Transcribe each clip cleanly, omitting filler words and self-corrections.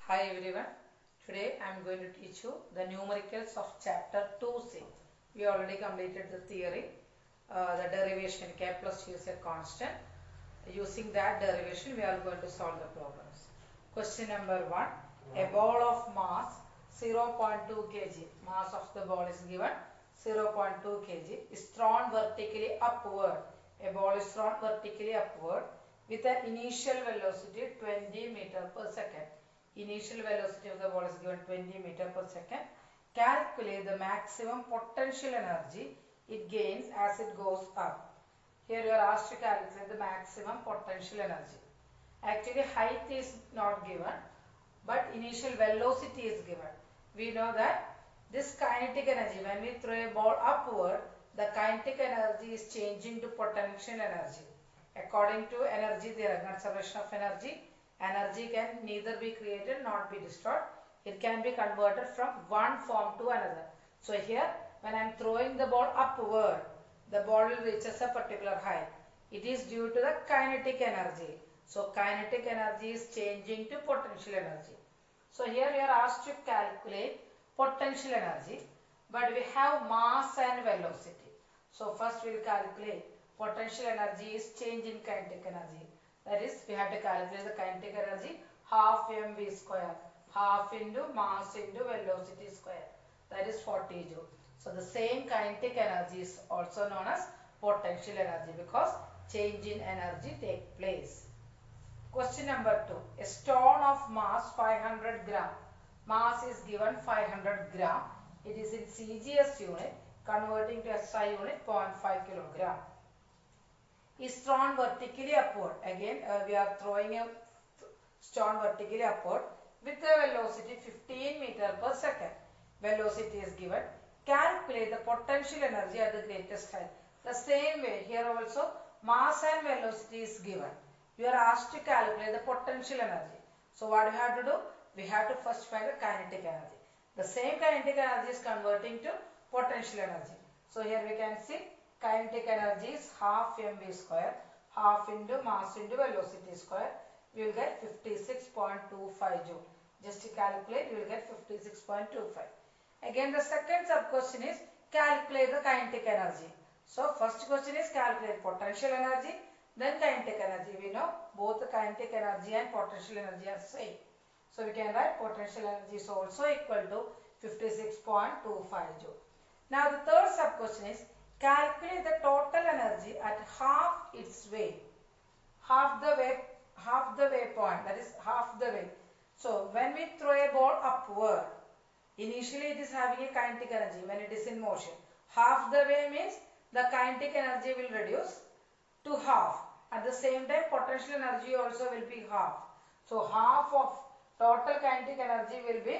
Hi everyone, today I am going to teach you the numericals of chapter 2C. We already completed the theory, the derivation k plus u is a constant. Using that derivation we are going to solve the problems. Question number 1, a ball of mass 0.2 kg, mass of the ball is given 0.2 kg, is thrown vertically upward. A ball is thrown vertically upward with an initial velocity 20 meter per second. Initial velocity of the ball is given 20 meter per second. Calculate the maximum potential energy it gains as it goes up. Here you are asked to calculate the maximum potential energy. Actually height is not given, but initial velocity is given. We know that this kinetic energy, when we throw a ball upward, the kinetic energy is changing to potential energy. According to energy theorem, conservation of energy, energy can neither be created nor be destroyed. It can be converted from one form to another. So here, when I am throwing the ball upward, the ball will reach a particular height. It is due to the kinetic energy. So kinetic energy is changing to potential energy. So here you are asked to calculate potential energy, but we have mass and velocity. So first we will calculate potential energy is change in kinetic energy. That is, we have to calculate the kinetic energy half mv square, half into mass into velocity square. That is 40 joule. So the same kinetic energy is also known as potential energy because change in energy takes place. Question number 2. A stone of mass 500 gram. Mass is given 500 gram. It is in CGS unit, converting to SI unit 0.5 kilogram. Is thrown vertically upward. Again, we are throwing a stone vertically upward with a velocity 15 meter per second. Velocity is given. Calculate the potential energy at the greatest height. The same way, here also mass and velocity is given. You are asked to calculate the potential energy. So what we have to do? We have to first find the kinetic energy. The same kinetic energy is converting to potential energy. So here we can see kinetic energy is half mv square, half into mass into velocity square. We will get 56.25 joule. Just to calculate, we will get 56.25. Again, the second sub question is calculate the kinetic energy. So first question is calculate potential energy, then kinetic energy. We know both the kinetic energy and potential energy are same. So we can write potential energy is also equal to 56.25 joule. Now the third sub question is calculate the total energy at half its way. Half the way point, that is half the way. So when we throw a ball upward, initially it is having a kinetic energy when it is in motion. Half the way means the kinetic energy will reduce to half. At the same time, potential energy also will be half. So half of total kinetic energy will be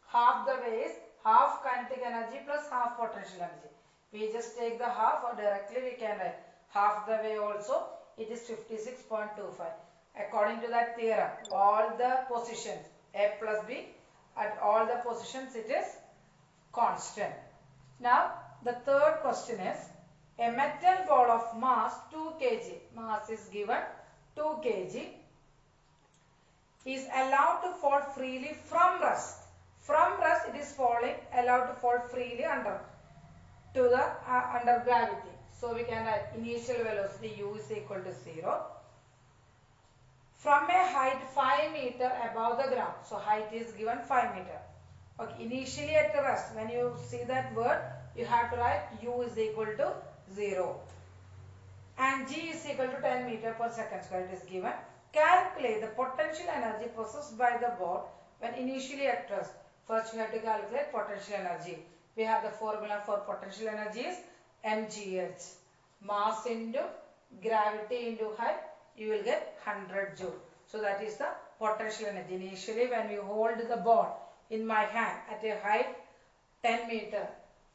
half the way is half kinetic energy plus half potential energy. We just take the half or directly we can write half the way also. It is 56.25. According to that theorem, all the positions A plus B, at all the positions it is constant. Now the third question is a metal ball of mass 2 kg. Mass is given 2 kg is allowed to fall freely from rest. From rest it is falling, allowed to fall freely under gravity. So we can write initial velocity u is equal to 0 from a height 5 meter above the ground. So height is given 5 meter. Okay, initially at rest, when you see that word, you have to write u is equal to 0 and g is equal to 10 meter per second square. It is given. Calculate the potential energy possessed by the ball when initially at rest. First we have to calculate potential energy. We have the formula for potential energy is mgh. Mass into gravity into height, you will get 100 joule. So that is the potential energy. Initially when we hold the ball in my hand at a height 10 meter,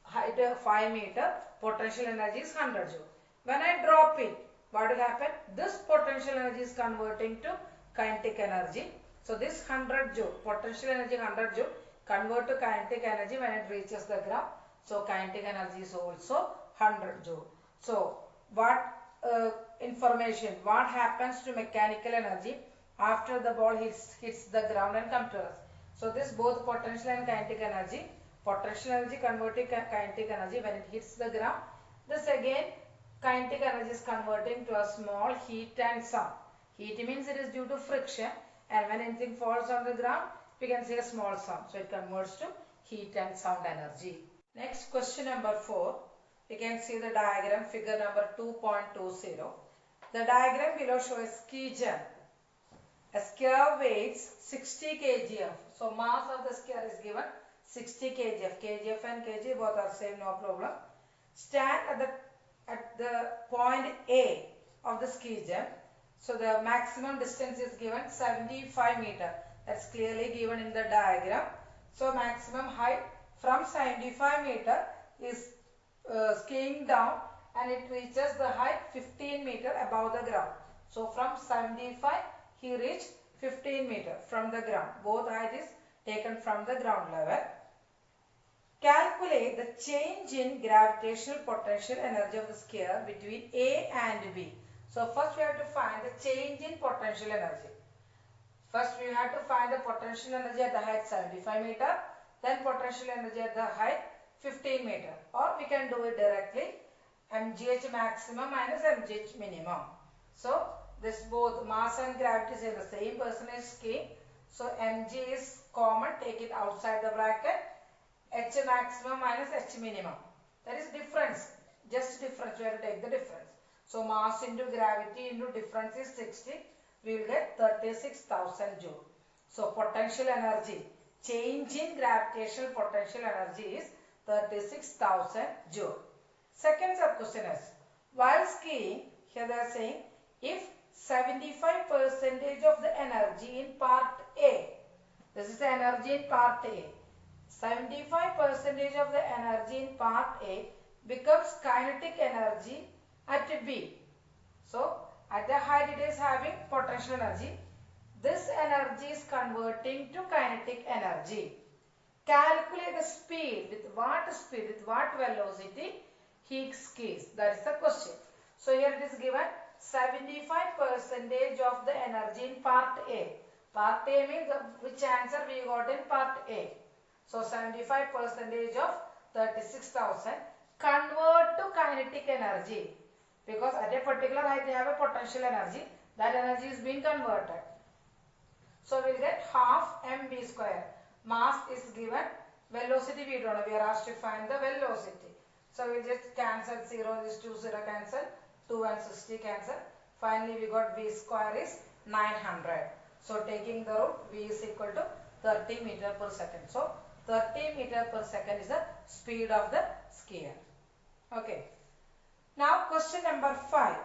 height 5 meter, potential energy is 100 joule. When I drop it, what will happen? This potential energy is converting to kinetic energy. So this 100 joule, potential energy 100 joule, convert to kinetic energy when it reaches the ground. So kinetic energy is also 100 joule. So what information, what happens to mechanical energy after the ball hits the ground and comes to us. So this both potential and kinetic energy. Potential energy converting kinetic energy when it hits the ground. This again kinetic energy is converting to a small heat and sound. Heat means it is due to friction, and when anything falls on the ground we can see a small sound. So it converts to heat and sound energy. Next, question number 4. You can see the diagram, figure number 2.20. The diagram below shows ski jump. A skier weighs 60 kgf. So mass of the skier is given 60 kgf. Kgf and kg both are same, no problem. Stand at the point A of the ski jump. So the maximum distance is given 75 meter. That's clearly given in the diagram. So maximum height from 75 meter is skiing down, and it reaches the height 15 meter above the ground. So from 75 he reached 15 meter from the ground. Both height is taken from the ground level. Calculate the change in gravitational potential energy of the skier between A and B. So first we have to find the change in potential energy. First we have to find the potential energy at the height 75 meter, then potential energy at the height 15 meter, or we can do it directly, mgh maximum minus mgh minimum. So this both mass and gravity is in the same percentage scheme. So mg is common, take it outside the bracket. H maximum minus h minimum. That is difference, just difference, we have to take the difference. So mass into gravity into difference is 60. We will get 36,000 joule. So potential energy, change in gravitational potential energy is 36,000 joule. Second sub question is, while skiing, here they are saying, if 75% of the energy in part A, this is the energy in part A, 75% of the energy in part A becomes kinetic energy at B. So at the height it is having potential energy. This energy is converting to kinetic energy. Calculate the speed, with what velocity he skis. That is the question. So here it is given 75% of the energy in part A. Part A means which answer we got in part A. So 75% of 36,000 convert to kinetic energy. Because at a particular height they have a potential energy. That energy is being converted. So we will get half mv square. Mass is given. Velocity we don't know. We are asked to find the velocity. So we will just cancel 0. This 2 0 cancel. 2 and 60 cancel. Finally we got v square is 900. So taking the root, v is equal to 30 meter per second. So 30 meter per second is the speed of the skier. Okay. Now question number 5.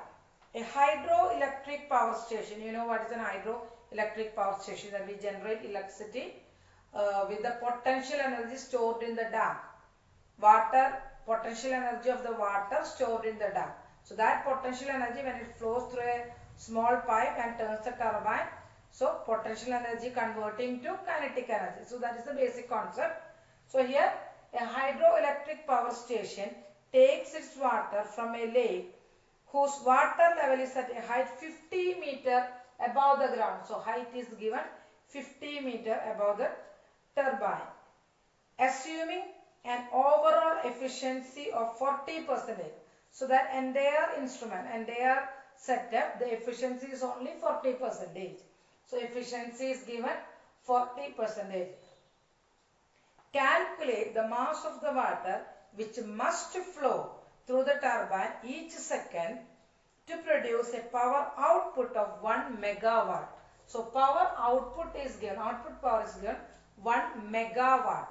A hydroelectric power station. You know what is an hydroelectric power station? That we generate electricity with the potential energy stored in the dam. Water, potential energy of the water stored in the dam. So that potential energy when it flows through a small pipe and turns the turbine. So potential energy converting to kinetic energy. So that is the basic concept. So here a hydroelectric power station takes its water from a lake whose water level is at a height 50 meter above the ground. So height is given 50 meter above the turbine. Assuming an overall efficiency of 40%. So that entire instrument, entire setup, the efficiency is only 40%. So efficiency is given 40%. Calculate the mass of the water which must flow through the turbine each second to produce a power output of 1 megawatt. So power output is given, output power is given 1 megawatt.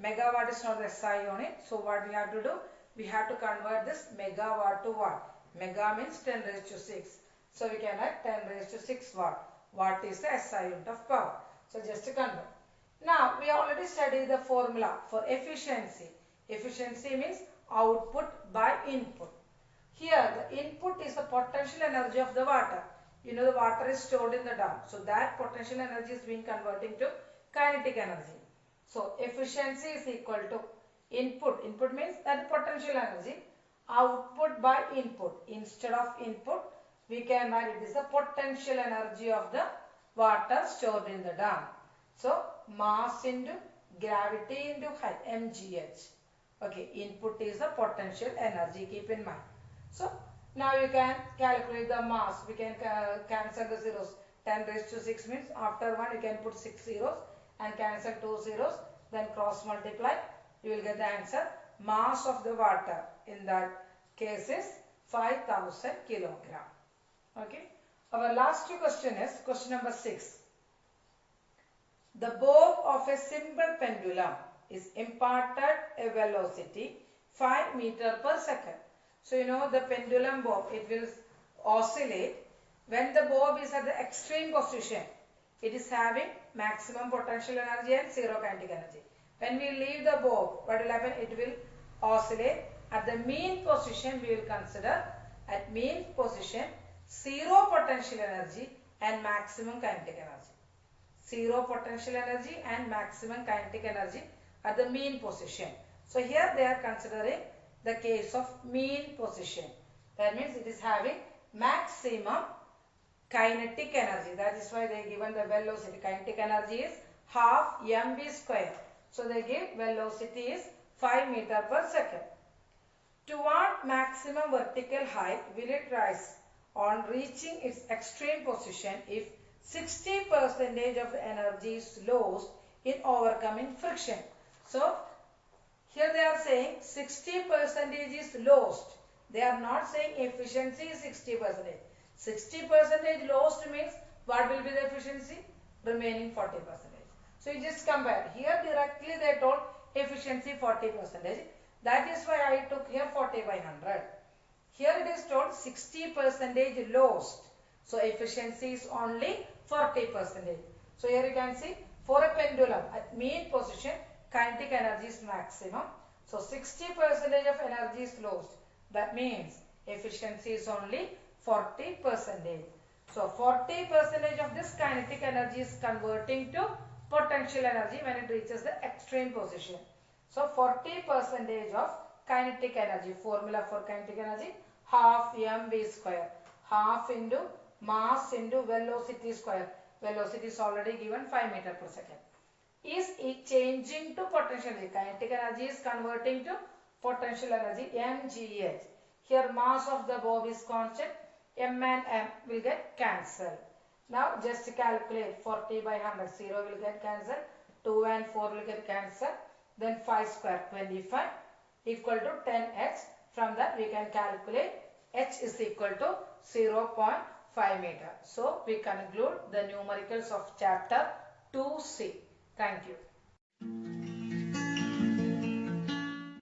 Megawatt is not the SI on it. So what we have to do? We have to convert this megawatt to watt. Mega means 10 raised to 6. So we can write 10 raised to 6 watt. Watt is the SI unit of power. So just to convert. Now we already studied the formula for efficiency. Efficiency means output by input. Here the input is the potential energy of the water. You know the water is stored in the dam. So that potential energy is being converting to kinetic energy. So efficiency is equal to input. Input means that potential energy. output by input. Instead of input, we can write it is the potential energy of the water stored in the dam. So, mass into gravity into height, mgh. Okay, input is the potential energy, keep in mind. So, now you can calculate the mass. We can cancel the zeros. 10 raised to 6 means after 1 you can put 6 zeros and cancel 2 zeros. Then cross multiply. You will get the answer. Mass of the water in that case is 5000 kilogram. Okay. Our last question is question number 6. The bob of a simple pendulum is imparted a velocity 5 meter per second. So you know the pendulum bob, it will oscillate. When the bob is at the extreme position, it is having maximum potential energy and zero kinetic energy. When we leave the bob, what will happen? It will oscillate. At the mean position, we will consider at mean position zero potential energy and maximum kinetic energy. Zero potential energy and maximum kinetic energy at the mean position. So here they are considering the case of mean position. That means it is having maximum kinetic energy. That is why they given the velocity. Kinetic energy is half mv square. So they give velocity is 5 meter per second. To what maximum vertical height will it rise on reaching its extreme position if 60% of the energy is lost in overcoming friction? So here they are saying 60% is lost. They are not saying efficiency is 60%. 60% lost means what will be the efficiency? Remaining 40%. So you just compare. Here directly they told efficiency 40%. That is why I took here 40 by 100. Here it is told 60% lost. So efficiency is only 40%. So here you can see for a pendulum at mean position kinetic energy is maximum. So 60% of energy is lost. That means efficiency is only 40%. So 40% of this kinetic energy is converting to potential energy when it reaches the extreme position. So 40% of kinetic energy, formula for kinetic energy, half mv square, half into mass into velocity square. Velocity is already given 5 meter per second. Is it changing to potential energy? Kinetic energy is converting to potential energy, mgh. Here mass of the bob is constant, m and m will get cancelled. Now just calculate 40 by 100, 0 will get cancelled, 2 and 4 will get cancelled, then 5 square 25 equal to 10h. From that we can calculate h is equal to 0.5 meter. So we conclude the numericals of chapter 2C. Thank you.